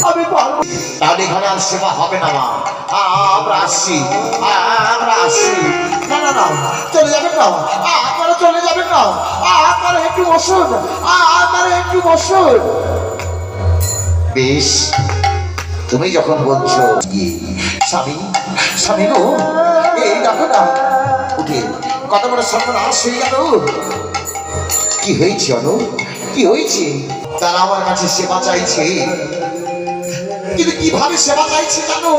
আমি পারবো তাহলে এখানে আর সেবা হবে না মা। আমরা আসছি, আমরা আসছি। না না না, চলে যাবেন না, আপনারা চলে যাবেন না, আপনারা একটু বসুন, আপনারা একটু বসুন। বেশ, তুমি যখন বলছো স্বামী, স্বামী গো, এই দেখো না উঠে কত বড় সর্বনাশ হয়ে গেল। কি হয়েছে অনু, কি হয়েছে? তারা আমার কাছে সেবা চাইছে, কিন্তু কিভাবে সেবা চাইছে জানো?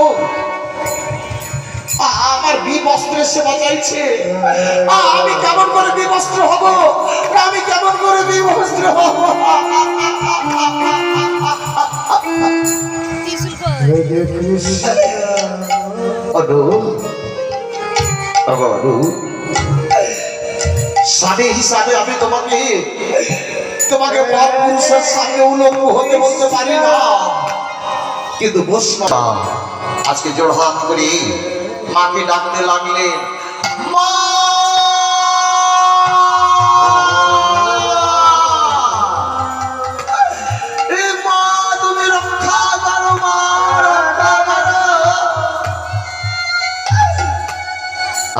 আমার বিবস্ত্রের সেবা চাইছে। আমি কেমন করে বিবস্ত্র হব? আমি কেমন করে বিবস্ত্র হব? স্বামী হিসাবে আমি তোমাকে তোমাকে পুরুষের সামনে উলঙ্গ হতে বলতে পারি না, কিন্তু বৈষ্ণব আজকে জোড়হাত করে মাকে ডাকতে লাগলেন, মা তুমি রক্ষা করো, মা রক্ষা করো।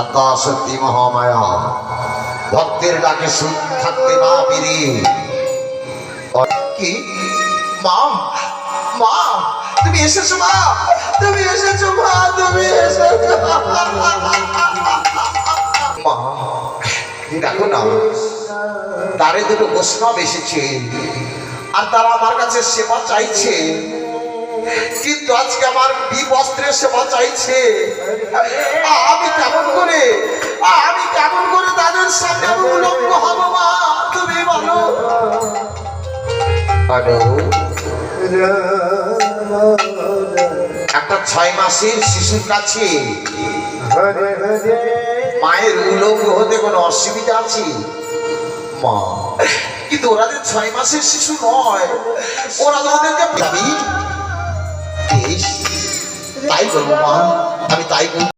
আত্মা সত্যি মহামায়া, ভক্তের ডাকে সুখ থাকতে না পেরে কি মা, মা তুমি এসেছো, মা তুমি এসেছো, মা তুমি এসেছো। মা দেখো না, তারে দুটো বৈষ্ণব এসেছে আর তারা আমার কাছে সেবা চাইছে, কিন্তু আজকে আমার বিবস্ত্রের সেবা চাইছে। আমি কেমন করে, আমি কেমন করে তাদের সামনে উলঙ্গ হব? মা তুমি বলো। একটা 6 মাসের শিশুর কাছে মায়ের উলঙ্গ হতে কোনো অসুবিধা আছে মা? কিন্তু ওরা যে 6 মাসের শিশু নয়, ওরা তো ওদেরকে তাই বলবো মা, আমি তাই বলবো।